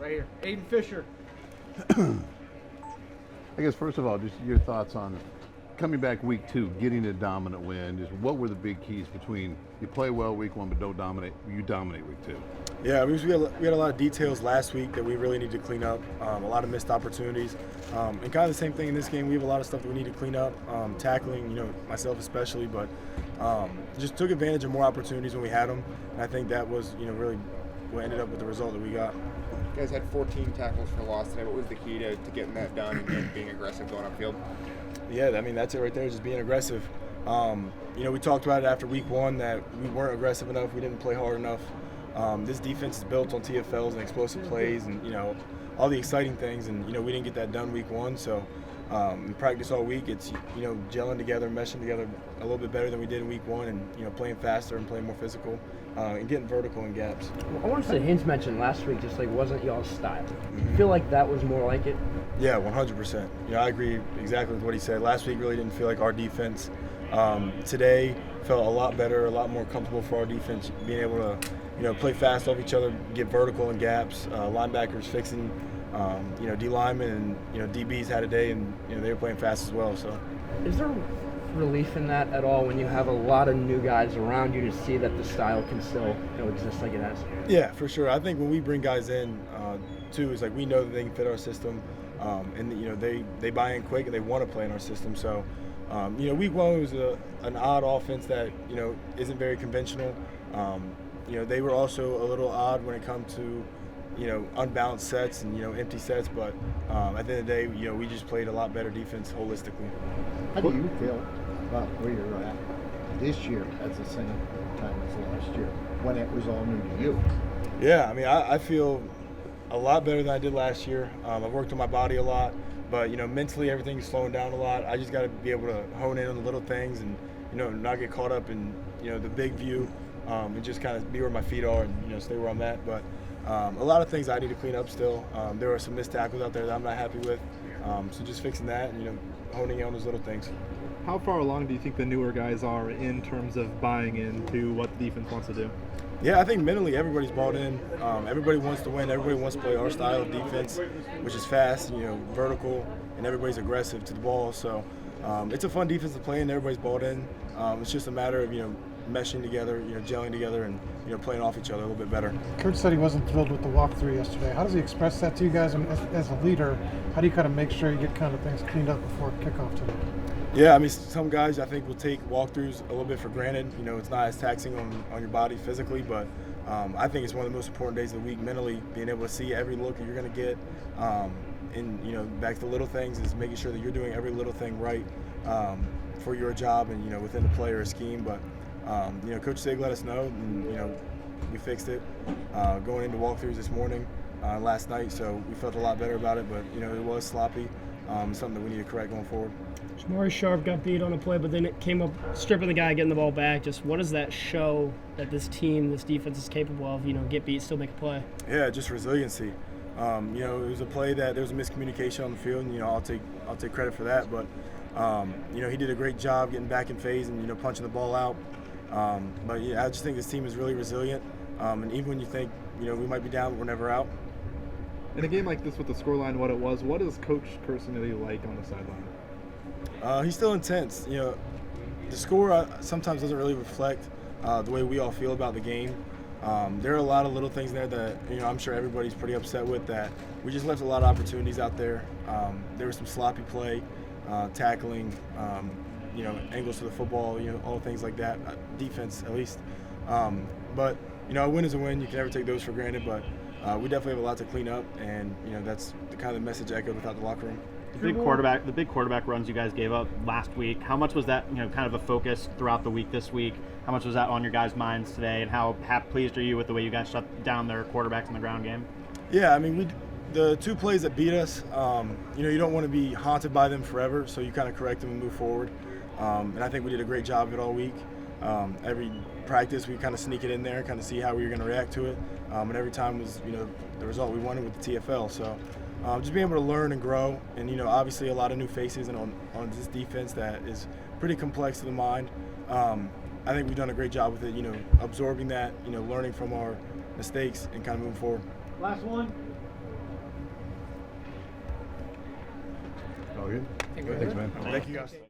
Right here. Aiden Fisher. I guess first of all, just your thoughts on coming back week 2, getting a dominant win. Just what were the big keys between you play well week 1 but don't dominate, you dominate week 2? Yeah, we had a lot of details last week that we really need to clean up. A lot of missed opportunities, and kind of the same thing in this game. We have a lot of stuff that we need to clean up, tackling. Myself especially, but just took advantage of more opportunities when we had them. And I think that was really what ended up with the result that we got. You guys had 14 tackles for loss today. What was the key to getting that done and being aggressive going upfield? Yeah, I mean, that's it right there, just being aggressive. We talked about it after week 1 that we weren't aggressive enough. We didn't play hard enough. This defense is built on TFLs and explosive plays and, all the exciting things. And, we didn't get that done week 1. So in practice all week, it's, gelling together, meshing together a little bit better than we did in week 1 and, playing faster and playing more physical and getting vertical in gaps. I want to say Hinz mentioned last week just wasn't y'all's style. I feel like that was more like it. Yeah, 100%. I agree exactly with what he said. Last week really didn't feel like our defense. Today felt a lot better, a lot more comfortable for our defense, being able to, play fast off each other, get vertical in gaps, linebackers fixing, D linemen and, DBs had a day and, they were playing fast as well. So, is there relief in that at all when you have a lot of new guys around you to see that the style can still exist like it has? Yeah, for sure. I think when we bring guys in, too, is we know that they can fit our system. And they buy in quick and they want to play in our system. So, week 1 was an odd offense that isn't very conventional. They were also a little odd when it comes to unbalanced sets and empty sets. But at the end of the day, we just played a lot better defense holistically. How do you feel about where you're at this year at the same time as last year when it was all new to you? Yeah, I mean, I feel a lot better than I did last year. I've worked on my body a lot, but mentally everything's slowing down a lot. I just got to be able to hone in on the little things and not get caught up in the big view and just kind of be where my feet are and stay where I'm at. But a lot of things I need to clean up still. There are some missed tackles out there that I'm not happy with. So just fixing that and honing in on those little things. How far along do you think the newer guys are in terms of buying into what the defense wants to do? Yeah, I think mentally everybody's bought in. Everybody wants to win. Everybody wants to play our style of defense, which is fast, vertical, and everybody's aggressive to the ball. So it's a fun defense to play, and everybody's bought in. It's just a matter of meshing together, gelling together, and playing off each other a little bit better. Coach said he wasn't thrilled with the walkthrough yesterday. How does he express that to you guys? And as a leader, how do you kind of make sure you get kind of things cleaned up before kickoff today? Yeah, I mean, some guys I think will take walkthroughs a little bit for granted. It's not as taxing on your body physically, but I think it's one of the most important days of the week mentally, being able to see every look that you're going to get. And, back to the little things is making sure that you're doing every little thing right for your job and, within the player scheme. But, Coach Sig let us know, and, we fixed it going into walkthroughs this morning, last night. So we felt a lot better about it, but, it was sloppy. Something that we need to correct going forward. Shamari Sharp got beat on a play, but then it came up stripping the guy, getting the ball back. Just what does that show that this team, this defense is capable of, get beat, still make a play? Yeah, just resiliency. It was a play that there was a miscommunication on the field, and, I'll take credit for that. But, he did a great job getting back in phase and, punching the ball out. But, yeah, I just think this team is really resilient. And even when you think, we might be down, we're never out. In a game like this with the scoreline what it was, what is Coach personally like on the sideline? He's still intense. The score sometimes doesn't really reflect the way we all feel about the game. There are a lot of little things there that I'm sure everybody's pretty upset with, that we just left a lot of opportunities out there. There was some sloppy play, tackling, angles to the football, all things like that, defense at least. But a win is a win. You can never take those for granted, but we definitely have a lot to clean up, and that's the kind of message echoed without the locker room. The big quarterback runs you guys gave up last week. How much was that, kind of a focus throughout the week this week? How much was that on your guys' minds today? And how pleased are you with the way you guys shut down their quarterbacks in the ground game? Yeah, I mean, the 2 plays that beat us, you don't want to be haunted by them forever, so you kind of correct them and move forward. And I think we did a great job of it all week. Every practice, we kind of sneak it in there, kind of see how we were going to react to it. And every time was, the result we wanted with the TFL. So just being able to learn and grow, and obviously a lot of new faces and on this defense that is pretty complex to the mind. I think we've done a great job with it, absorbing that, learning from our mistakes and kind of moving forward. Last one. We're good? Thank you, guys.